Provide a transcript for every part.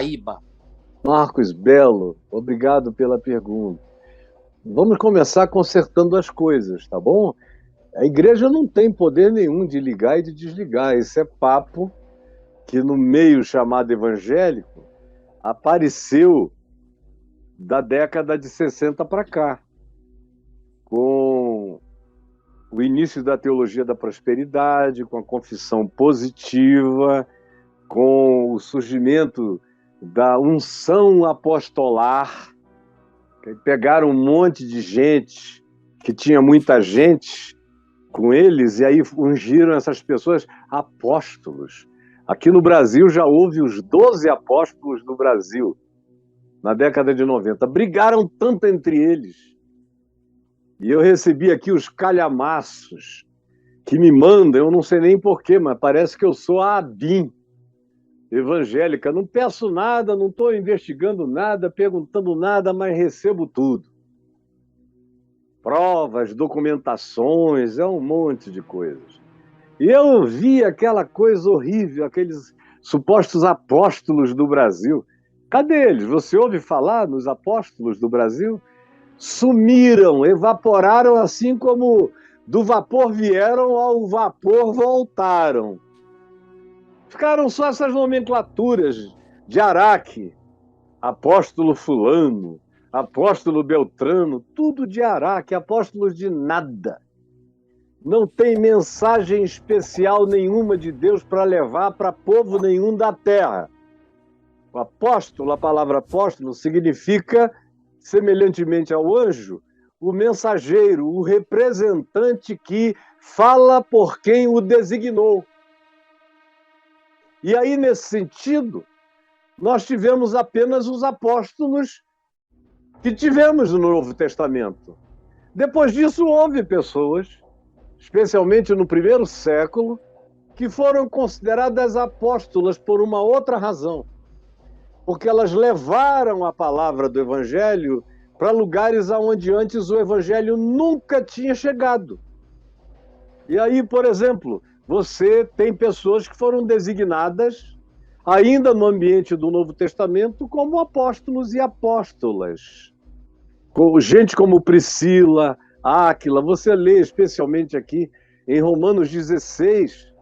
Paraíba. Marcos Belo, obrigado pela pergunta. Vamos começar consertando as coisas, tá bom? A igreja não tem poder nenhum de ligar e de desligar. Esse é papo que no meio chamado evangélico apareceu da década de 60 para cá, com o início da teologia da prosperidade, com a confissão positiva, com o surgimento da unção apostolar. Pegaram um monte de gente, que tinha muita gente com eles, e aí ungiram essas pessoas apóstolos. Aqui no Brasil já houve os 12 apóstolos do Brasil, na década de 90. Brigaram tanto entre eles. E eu recebi aqui os calhamaços que me mandam, eu não sei nem porquê, mas parece que eu sou a ABIN evangélica. Não peço nada, não estou investigando nada, perguntando nada, mas recebo tudo. Provas, documentações, é um monte de coisas. E eu vi aquela coisa horrível, aqueles supostos apóstolos do Brasil. Cadê eles? Você ouve falar nos apóstolos do Brasil? Sumiram, evaporaram, assim como do vapor vieram, ao vapor voltaram. Ficaram só essas nomenclaturas de Araque, apóstolo fulano, apóstolo Beltrano, tudo de Araque, apóstolos de nada. Não tem mensagem especial nenhuma de Deus para levar para povo nenhum da terra. O apóstolo, a palavra apóstolo, significa, semelhantemente ao anjo, o mensageiro, o representante que fala por quem o designou. E aí, nesse sentido, nós tivemos apenas os apóstolos que tivemos no Novo Testamento. Depois disso, houve pessoas, especialmente no primeiro século, que foram consideradas apóstolas por uma outra razão. Porque elas levaram a palavra do Evangelho para lugares aonde antes o Evangelho nunca tinha chegado. E aí, por exemplo, você tem pessoas que foram designadas, ainda no ambiente do Novo Testamento, como apóstolos e apóstolas. Gente como Priscila, Áquila, você lê especialmente aqui em Romanos 16,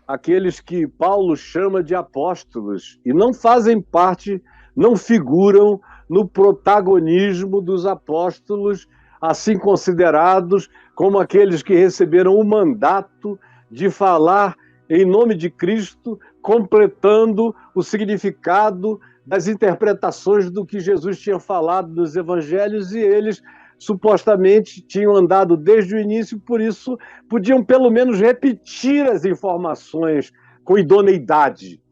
aqueles que Paulo chama de apóstolos, e não fazem parte, não figuram no protagonismo dos apóstolos, assim considerados como aqueles que receberam o mandato de falar em nome de Cristo, completando o significado das interpretações do que Jesus tinha falado nos evangelhos, e eles supostamente tinham andado desde o início, por isso podiam pelo menos repetir as informações com idoneidade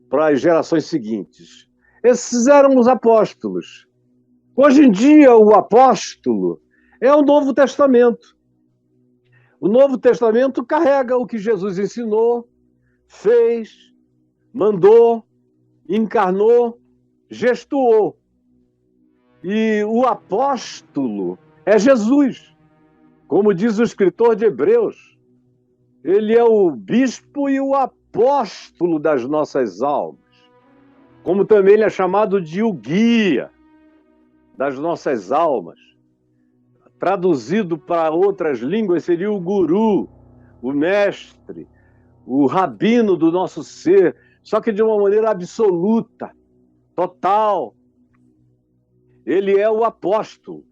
para as gerações seguintes. Esses eram os apóstolos. Hoje em dia, o apóstolo é o Novo Testamento. O Novo Testamento carrega o que Jesus ensinou, fez, mandou, encarnou, gestuou. E o apóstolo é Jesus. Como diz o escritor de Hebreus, ele é o bispo e o apóstolo das nossas almas. Como também ele é chamado de o guia das nossas almas. Traduzido para outras línguas seria o guru, o mestre, o rabino do nosso ser, só que de uma maneira absoluta, total. Ele é o apóstolo.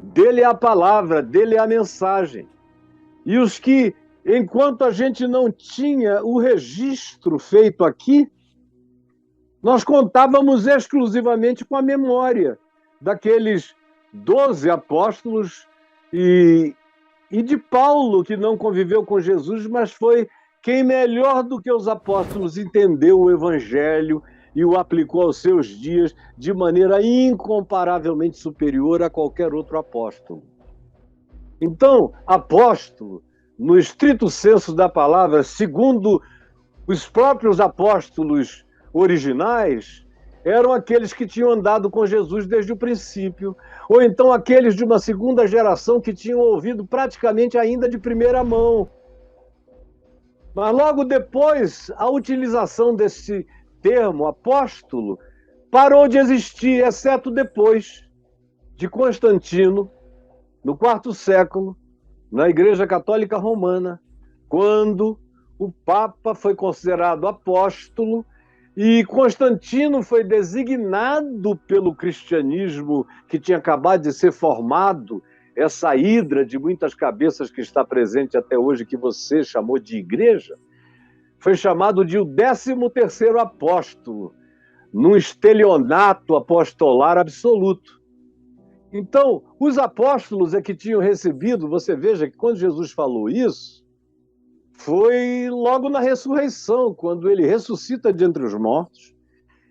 Dele é a palavra, dele é a mensagem. E os que, enquanto a gente não tinha o registro feito aqui, nós contávamos exclusivamente com a memória daqueles 12 apóstolos e de Paulo, que não conviveu com Jesus, mas foi quem melhor do que os apóstolos entendeu o Evangelho e o aplicou aos seus dias de maneira incomparavelmente superior a qualquer outro apóstolo. Então, apóstolo, no estrito senso da palavra, segundo os próprios apóstolos originais, eram aqueles que tinham andado com Jesus desde o princípio, ou então aqueles de uma segunda geração que tinham ouvido praticamente ainda de primeira mão. Mas logo depois, a utilização desse termo apóstolo parou de existir, exceto depois de Constantino, no IV século, na Igreja Católica Romana, quando o Papa foi considerado apóstolo e Constantino foi designado pelo cristianismo que tinha acabado de ser formado, essa hidra de muitas cabeças que está presente até hoje, que você chamou de igreja, foi chamado de o 13º apóstolo, num estelionato apostolar absoluto. Então, os apóstolos é que tinham recebido, você veja que quando Jesus falou isso, foi logo na ressurreição, quando ele ressuscita de entre os mortos,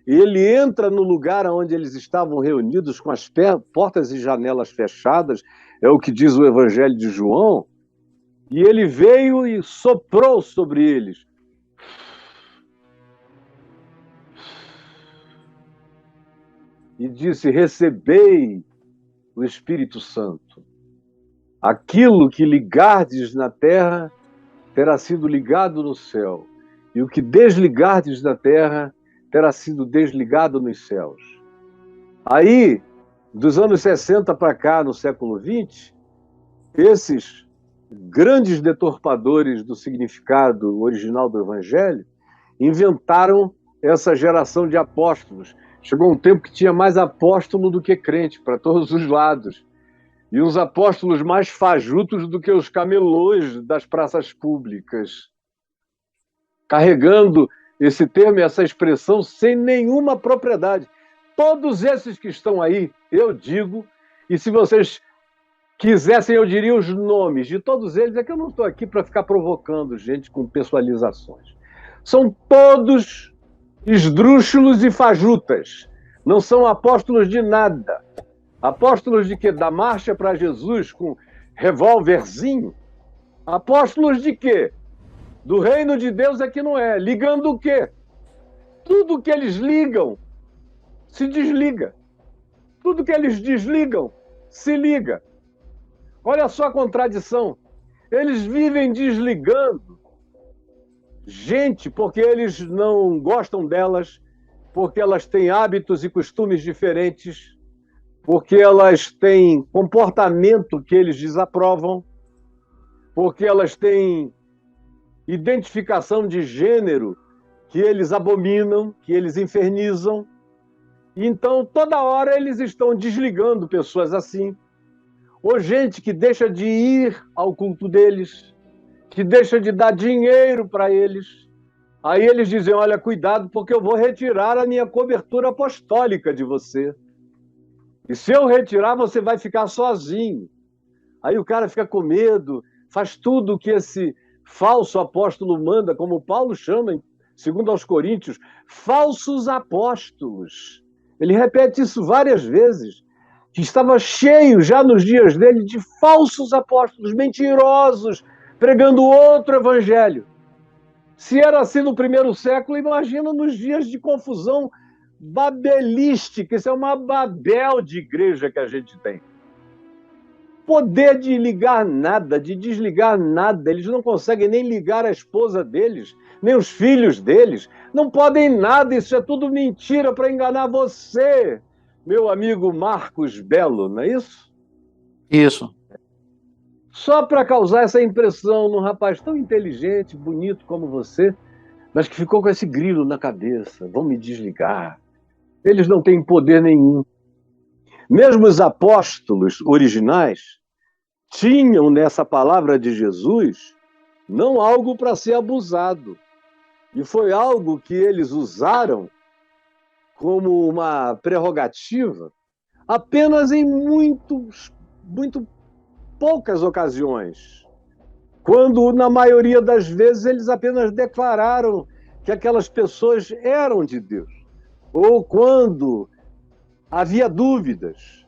ele entra no lugar onde eles estavam reunidos com as portas e janelas fechadas, é o que diz o Evangelho de João, e ele veio e soprou sobre eles. E disse: recebei o Espírito Santo. Aquilo que ligardes na terra terá sido ligado no céu, e o que desligardes na terra terá sido desligado nos céus. Aí, dos anos 60 para cá, no século XX, esses grandes deturpadores do significado original do Evangelho inventaram essa geração de apóstolos. Chegou um tempo que tinha mais apóstolo do que crente, para todos os lados. E uns apóstolos mais fajutos do que os camelôs das praças públicas, carregando esse termo e essa expressão sem nenhuma propriedade. Todos esses que estão aí, eu digo, e se vocês quisessem, eu diria os nomes de todos eles, é que eu não estou aqui para ficar provocando gente com pessoalizações. São todos esdrúxulos e fajutas, não são apóstolos de nada. Apóstolos de quê? Da marcha para Jesus com revólverzinho? Apóstolos de quê? Do reino de Deus é que não é. Ligando o quê? Tudo que eles ligam se desliga. Tudo que eles desligam se liga. Olha só a contradição. Eles vivem desligando gente porque eles não gostam delas, porque elas têm hábitos e costumes diferentes, porque elas têm comportamento que eles desaprovam, porque elas têm identificação de gênero que eles abominam, que eles infernizam. Então, toda hora eles estão desligando pessoas assim. Ou gente que deixa de ir ao culto deles, que deixa de dar dinheiro para eles. Aí eles dizem: olha, cuidado, porque eu vou retirar a minha cobertura apostólica de você. E se eu retirar, você vai ficar sozinho. Aí o cara fica com medo, faz tudo o que esse falso apóstolo manda, como Paulo chama, segundo aos Coríntios, falsos apóstolos. Ele repete isso várias vezes, que estava cheio já nos dias dele de falsos apóstolos, mentirosos, pregando outro evangelho. Se era assim no primeiro século, imagina nos dias de confusão babelística. Isso é uma Babel de igreja que a gente tem. Poder de ligar nada, de desligar nada. Eles não conseguem nem ligar a esposa deles, nem os filhos deles. Não podem nada, isso é tudo mentira para enganar você, meu amigo Marcos Belo, não é isso? Isso. Só para causar essa impressão num rapaz tão inteligente, bonito como você, mas que ficou com esse grilo na cabeça. Vão me desligar. Eles não têm poder nenhum. Mesmo os apóstolos originais tinham nessa palavra de Jesus não algo para ser abusado. E foi algo que eles usaram como uma prerrogativa apenas em muito poucas ocasiões. Quando, na maioria das vezes, eles apenas declararam que aquelas pessoas eram de Deus. Ou quando havia dúvidas,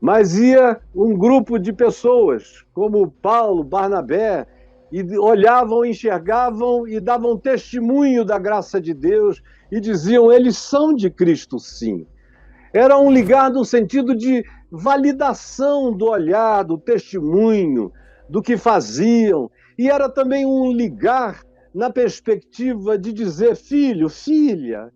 mas ia um grupo de pessoas, como Paulo, Barnabé, e olhavam, enxergavam e davam testemunho da graça de Deus e diziam: eles são de Cristo, sim. Era um ligar no sentido de validação do olhar, do testemunho, do que faziam. E era também um ligar na perspectiva de dizer: filho, filha,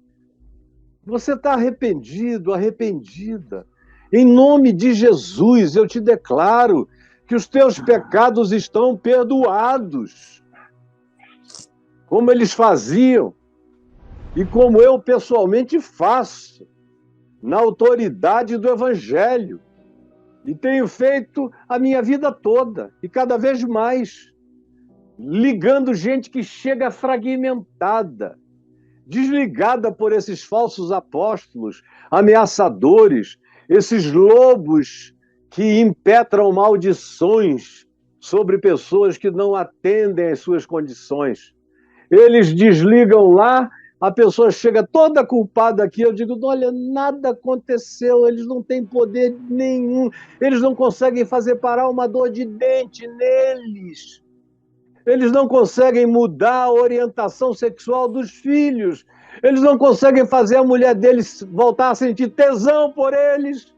Você está arrependido, arrependida. Em nome de Jesus, eu te declaro que os teus pecados estão perdoados. Como eles faziam e como eu pessoalmente faço, na autoridade do Evangelho. E tenho feito a minha vida toda, e cada vez mais, ligando gente que chega fragmentada, desligada por esses falsos apóstolos, ameaçadores, esses lobos que impetram maldições sobre pessoas que não atendem às suas condições. Eles desligam lá, a pessoa chega toda culpada aqui, eu digo, olha, nada aconteceu, eles não têm poder nenhum, eles não conseguem fazer parar uma dor de dente neles. Eles não conseguem mudar a orientação sexual dos filhos. Eles não conseguem fazer a mulher deles voltar a sentir tesão por eles.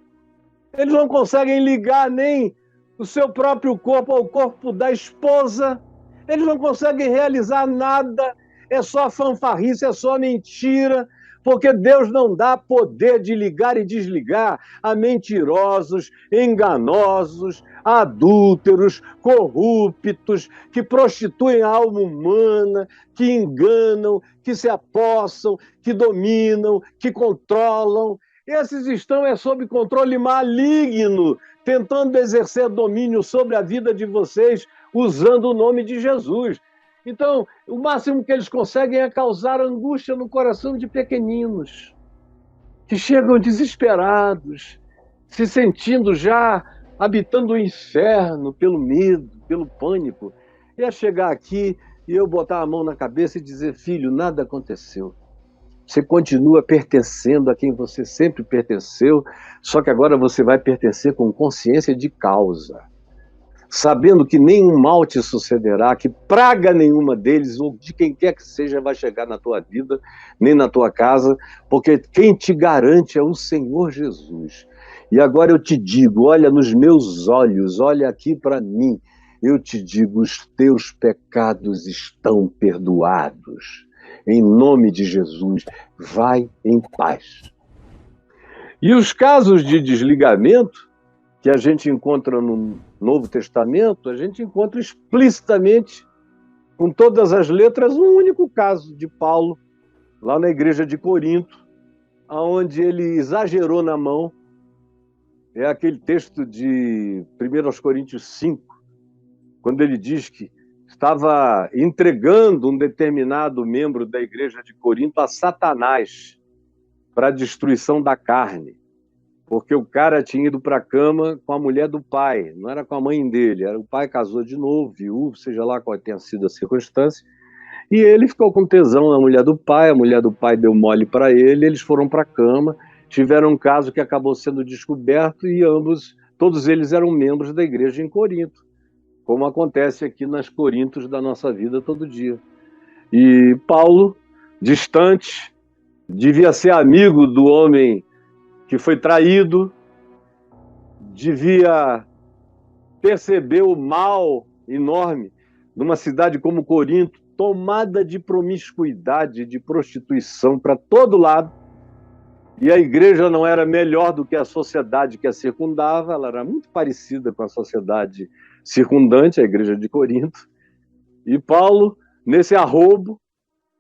Eles não conseguem ligar nem o seu próprio corpo ao corpo da esposa. Eles não conseguem realizar nada. É só fanfarrice, é só mentira. Porque Deus não dá poder de ligar e desligar a mentirosos, enganosos, adúlteros, corruptos, que prostituem a alma humana, que enganam, que se apossam, que dominam, que controlam. Esses estão sob controle maligno, tentando exercer domínio sobre a vida de vocês, usando o nome de Jesus. Então, o máximo que eles conseguem é causar angústia no coração de pequeninos, que chegam desesperados, se sentindo já habitando o inferno pelo medo, pelo pânico. E é chegar aqui e eu botar a mão na cabeça e dizer, filho, nada aconteceu. Você continua pertencendo a quem você sempre pertenceu, só que agora você vai pertencer com consciência de causa, sabendo que nenhum mal te sucederá, que praga nenhuma deles, ou de quem quer que seja, vai chegar na tua vida, nem na tua casa, porque quem te garante é o Senhor Jesus. E agora eu te digo, olha nos meus olhos, olha aqui para mim, eu te digo, os teus pecados estão perdoados. Em nome de Jesus, vai em paz. E os casos de desligamento que a gente encontra no Novo Testamento, a gente encontra explicitamente, com todas as letras, um único caso de Paulo, lá na igreja de Corinto, onde ele exagerou na mão. É aquele texto de 1 Coríntios 5, quando ele diz que estava entregando um determinado membro da igreja de Corinto a Satanás para a destruição da carne. Porque o cara tinha ido para a cama com a mulher do pai, não era com a mãe dele, era o pai casou de novo, viúvo, seja lá qual tenha sido a circunstância, e ele ficou com tesão na mulher do pai, a mulher do pai deu mole para ele, eles foram para a cama, tiveram um caso que acabou sendo descoberto e todos eles eram membros da igreja em Corinto, como acontece aqui nas Corintos da nossa vida todo dia. E Paulo, distante, devia ser amigo do homem que foi traído, devia perceber o mal enorme numa cidade como Corinto, tomada de promiscuidade, de prostituição para todo lado, e a igreja não era melhor do que a sociedade que a circundava, ela era muito parecida com a sociedade circundante, a igreja de Corinto, e Paulo, nesse arrobo,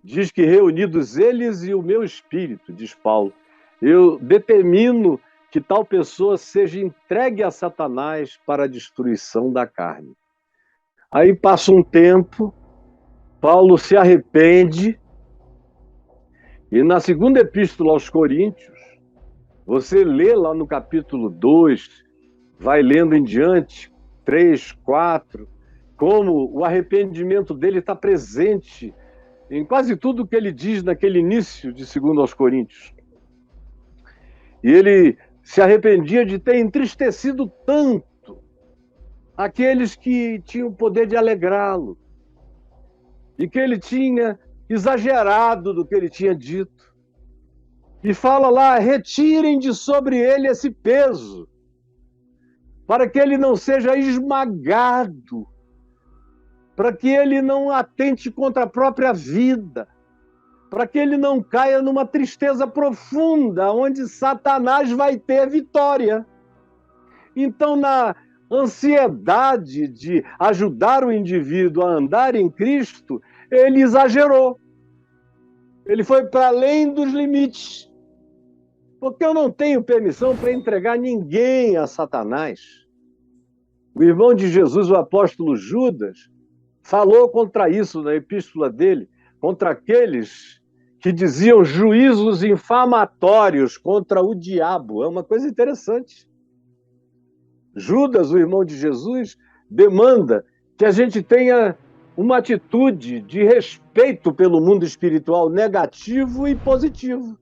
diz que reunidos eles e o meu espírito, diz Paulo, eu determino que tal pessoa seja entregue a Satanás para a destruição da carne. Aí passa um tempo, Paulo se arrepende, e na segunda epístola aos Coríntios, você lê lá no capítulo 2, vai lendo em diante, 3, 4, como o arrependimento dele está presente em quase tudo que ele diz naquele início de 2 aos Coríntios. E ele se arrependia de ter entristecido tanto aqueles que tinham o poder de alegrá-lo. E que ele tinha exagerado do que ele tinha dito. E fala lá, retirem de sobre ele esse peso, para que ele não seja esmagado, para que ele não atente contra a própria vida, para que ele não caia numa tristeza profunda, onde Satanás vai ter vitória. Então, na ansiedade de ajudar o indivíduo a andar em Cristo, ele exagerou. Ele foi para além dos limites. Porque eu não tenho permissão para entregar ninguém a Satanás. O irmão de Jesus, o apóstolo Judas, falou contra isso na epístola dele, contra aqueles que diziam juízos infamatórios contra o diabo. É uma coisa interessante. Judas, o irmão de Jesus, demanda que a gente tenha uma atitude de respeito pelo mundo espiritual negativo e positivo,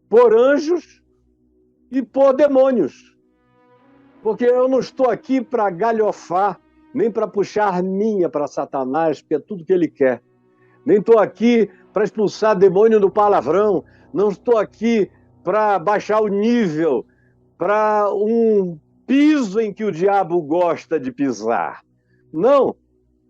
por anjos e por demônios. Porque eu não estou aqui para galhofar, nem para puxar arminha para Satanás, que é tudo que ele quer. Nem estou aqui para expulsar demônio do palavrão. Não estou aqui para baixar o nível para um piso em que o diabo gosta de pisar. Não.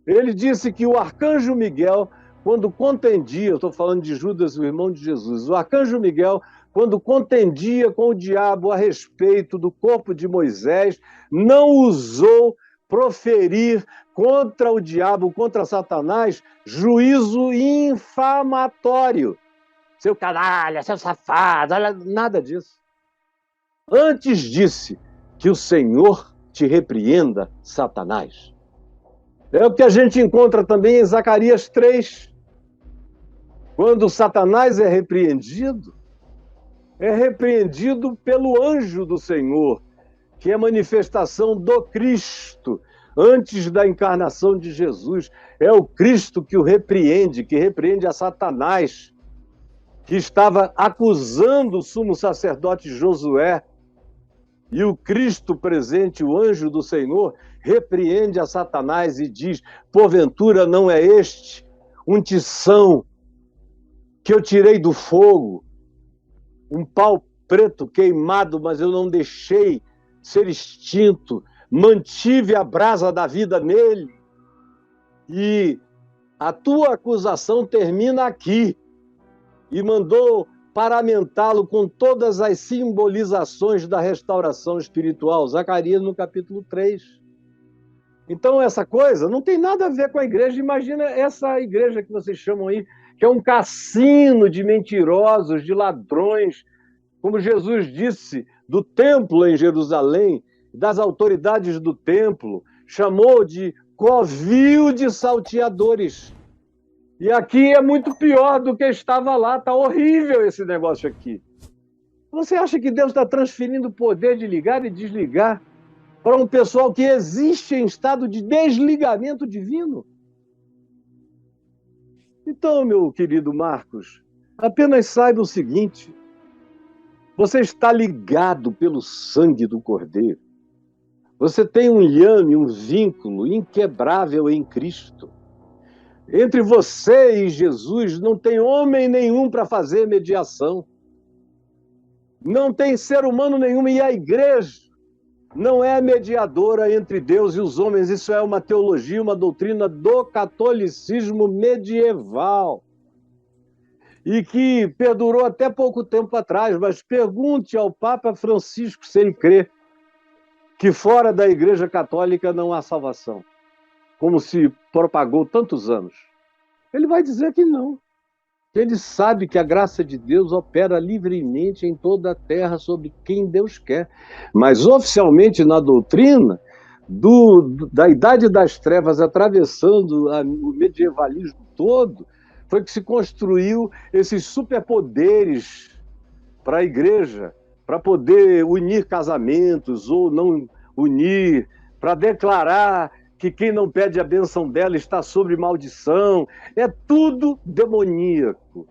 Ele disse que o arcanjo Miguel, quando contendia, eu estou falando de Judas, o irmão de Jesus, o arcanjo Miguel, quando contendia com o diabo a respeito do corpo de Moisés, não ousou proferir contra o diabo, contra Satanás, juízo infamatório. Seu canalha, seu safado, nada disso. Antes disse que o Senhor te repreenda, Satanás. É o que a gente encontra também em Zacarias 3. Quando Satanás é repreendido pelo anjo do Senhor, que é manifestação do Cristo, antes da encarnação de Jesus. É o Cristo que o repreende, que repreende a Satanás, que estava acusando o sumo sacerdote Josué. E o Cristo presente, o anjo do Senhor, repreende a Satanás e diz: porventura não é este um tição que eu tirei do fogo, um pau preto queimado, mas eu não deixei ser extinto, mantive a brasa da vida nele. E a tua acusação termina aqui. E mandou paramentá-lo com todas as simbolizações da restauração espiritual. Zacarias no capítulo 3. Então essa coisa não tem nada a ver com a igreja. Imagina essa igreja que vocês chamam aí, que é um cassino de mentirosos, de ladrões, como Jesus disse, do templo em Jerusalém, das autoridades do templo, chamou de covil de salteadores. E aqui é muito pior do que estava lá, está horrível esse negócio aqui. Você acha que Deus está transferindo o poder de ligar e desligar para um pessoal que existe em estado de desligamento divino? Então, meu querido Marcos, apenas saiba o seguinte: você está ligado pelo sangue do Cordeiro. Você tem um liame, um vínculo inquebrável em Cristo. Entre você e Jesus não tem homem nenhum para fazer mediação. Não tem ser humano nenhum, e a igreja não é mediadora entre Deus e os homens. Isso é uma teologia, uma doutrina do catolicismo medieval. E que perdurou até pouco tempo atrás. Mas pergunte ao Papa Francisco se ele crê que fora da Igreja Católica não há salvação, como se propagou tantos anos. Ele vai dizer que não. Ele sabe que a graça de Deus opera livremente em toda a terra sobre quem Deus quer. Mas oficialmente na doutrina da Idade das Trevas, atravessando o medievalismo todo, foi que se construiu esses superpoderes para a igreja, para poder unir casamentos ou não unir, para declarar que quem não pede a bênção dela está sob maldição. É tudo demoníaco.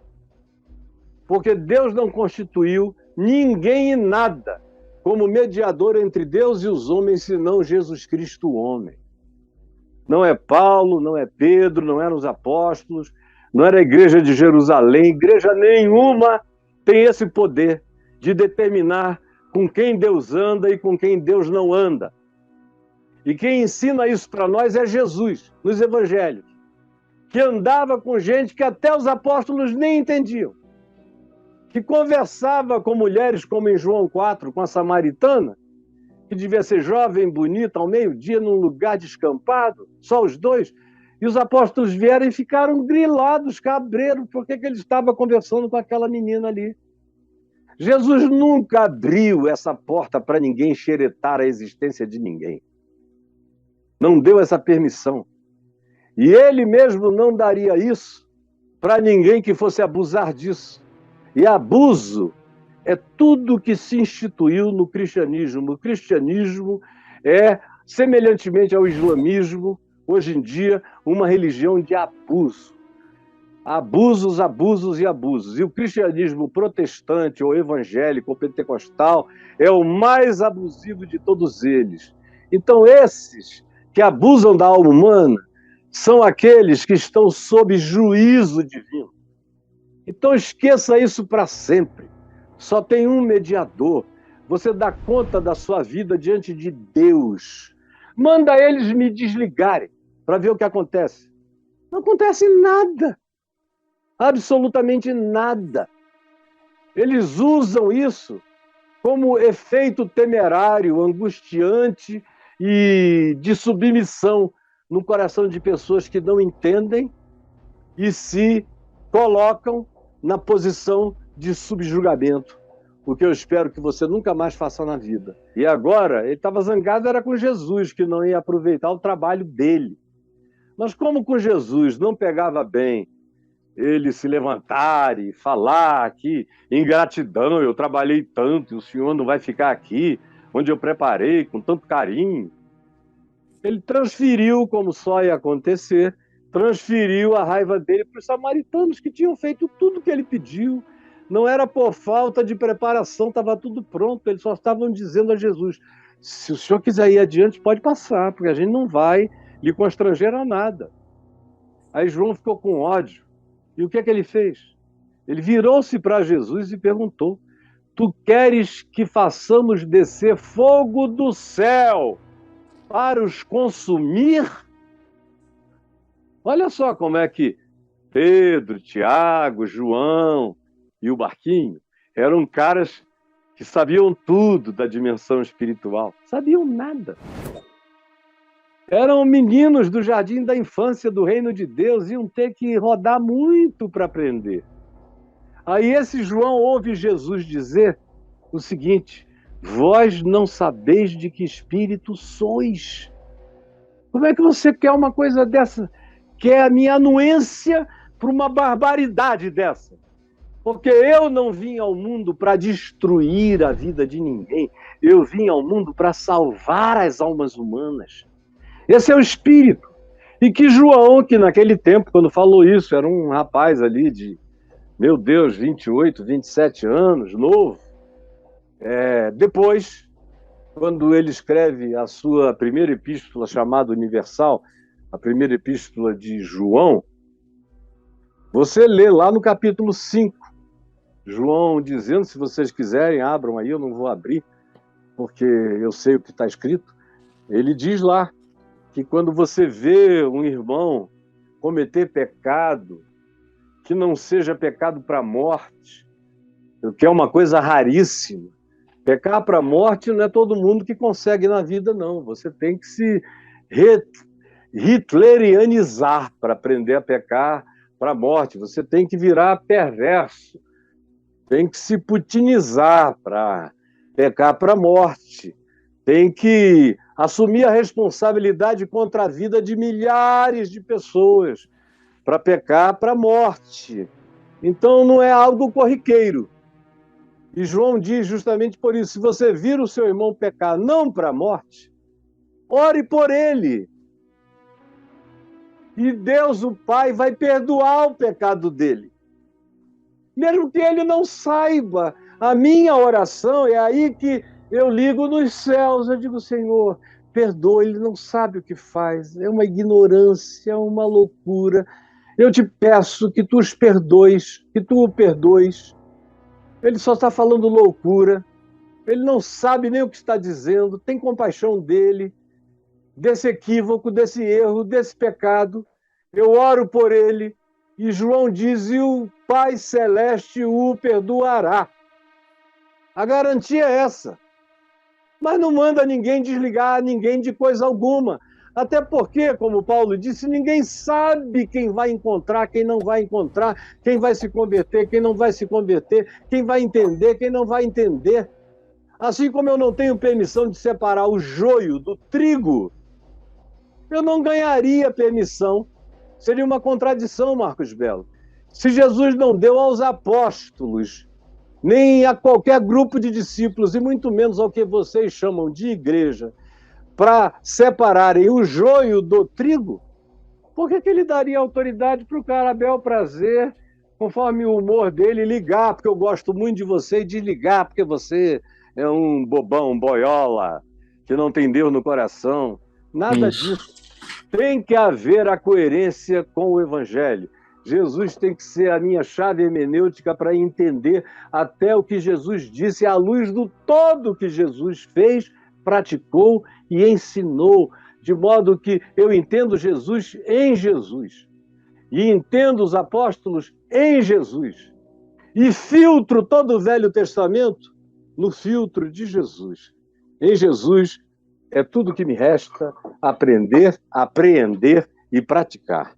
Porque Deus não constituiu ninguém e nada como mediador entre Deus e os homens, senão Jesus Cristo, o homem. Não é Paulo, não é Pedro, não eram os apóstolos, não era a igreja de Jerusalém. Igreja nenhuma tem esse poder de determinar com quem Deus anda e com quem Deus não anda. E quem ensina isso para nós é Jesus, nos evangelhos. que andava com gente que até os apóstolos nem entendiam, que conversava com mulheres, como em João 4, com a samaritana, que devia ser jovem, bonita, ao meio-dia, num lugar descampado, só os dois. E os apóstolos vieram e ficaram grilados, cabreiros, porque ele estava conversando com aquela menina ali. Jesus nunca abriu essa porta para ninguém xeretar a existência de ninguém. Não deu essa permissão. E ele mesmo não daria isso para ninguém que fosse abusar disso. E abuso é tudo que se instituiu no cristianismo. O cristianismo é, semelhantemente ao islamismo, hoje em dia, uma religião de abuso. Abusos, abusos e abusos. E o cristianismo protestante, ou evangélico, ou pentecostal, é o mais abusivo de todos eles. Então, esses que abusam da alma humana são aqueles que estão sob juízo divino. Então, esqueça isso para sempre. Só tem um mediador. Você dá conta da sua vida diante de Deus. Manda eles me desligarem para ver o que acontece. Não acontece nada. Absolutamente nada. Eles usam isso como efeito temerário, angustiante e de submissão no coração de pessoas que não entendem e se colocam na posição de subjugamento, o que eu espero que você nunca mais faça na vida. E agora, ele estava zangado, era com Jesus, que não ia aproveitar o trabalho dele. Mas como com Jesus não pegava bem ele se levantar e falar que ingratidão, eu trabalhei tanto e o senhor não vai ficar aqui, onde eu preparei com tanto carinho. Ele transferiu, como só ia acontecer, transferiu a raiva dele para os samaritanos que tinham feito tudo que ele pediu. Não era por falta de preparação, estava tudo pronto, eles só estavam dizendo a Jesus, se o senhor quiser ir adiante, pode passar, porque a gente não vai lhe constranger a nada. Aí João ficou com ódio. E o que é que ele fez? Ele virou-se para Jesus e perguntou, tu queres que façamos descer fogo do céu para os consumir? Olha só como é que Pedro, Tiago, João e o barquinho eram caras que sabiam tudo da dimensão espiritual. Sabiam nada. Eram meninos do jardim da infância do reino de Deus, iam ter que rodar muito para aprender. Aí esse João ouve Jesus dizer o seguinte, vós não sabeis de que espírito sois. Como é que você quer uma coisa dessa? Quer a minha anuência para uma barbaridade dessa? Porque eu não vim ao mundo para destruir a vida de ninguém. Eu vim ao mundo para salvar as almas humanas. Esse é o espírito. E que João, que naquele tempo, quando falou isso, era um rapaz ali de, meu Deus, 28, 27 anos, novo. Depois, quando ele escreve a sua primeira epístola chamada Universal, a primeira epístola de João, você lê lá no capítulo 5, João dizendo, se vocês quiserem, abram aí, eu não vou abrir, porque eu sei o que está escrito. Ele diz lá, que quando você vê um irmão cometer pecado, que não seja pecado para a morte, o que é uma coisa raríssima. Pecar para a morte não é todo mundo que consegue na vida, não. Você tem que se hitlerianizar para aprender a pecar para a morte. Você tem que virar perverso. Tem que se putinizar para pecar para a morte. Tem que assumir a responsabilidade contra a vida de milhares de pessoas para pecar para a morte. Então não é algo corriqueiro. E João diz justamente por isso, se você vir o seu irmão pecar não para a morte, ore por ele. E Deus, o Pai, vai perdoar o pecado dele. Mesmo que ele não saiba, a minha oração é aí que eu ligo nos céus, eu digo, Senhor, perdoa, ele não sabe o que faz, é uma ignorância, é uma loucura. Eu te peço que tu os perdoes, que tu o perdoes. Ele só está falando loucura, ele não sabe nem o que está dizendo, tem compaixão dele, desse equívoco, desse erro, desse pecado. Eu oro por ele, e João diz, e o Pai Celeste o perdoará. A garantia é essa. Mas não manda ninguém desligar ninguém de coisa alguma. Até porque, como Paulo disse, ninguém sabe quem vai encontrar, quem não vai encontrar, quem vai se converter, quem não vai se converter, quem vai entender, quem não vai entender. Assim como eu não tenho permissão de separar o joio do trigo, eu não ganharia permissão. Seria uma contradição, Marcos Belo. Se Jesus não deu aos apóstolos, nem a qualquer grupo de discípulos, e muito menos ao que vocês chamam de igreja, para separarem o joio do trigo, por que ele daria autoridade para o cara, bel prazer, conforme o humor dele, ligar, porque eu gosto muito de você, e desligar, porque você é um bobão, um boiola, que não tem Deus no coração? Nada disso. Tem que haver a coerência com o Evangelho. Jesus tem que ser a minha chave hermenêutica para entender até o que Jesus disse, à luz do todo que Jesus fez, praticou e ensinou, de modo que eu entendo Jesus em Jesus, e entendo os apóstolos em Jesus, e filtro todo o Velho Testamento no filtro de Jesus. Em Jesus é tudo que me resta aprender, apreender e praticar.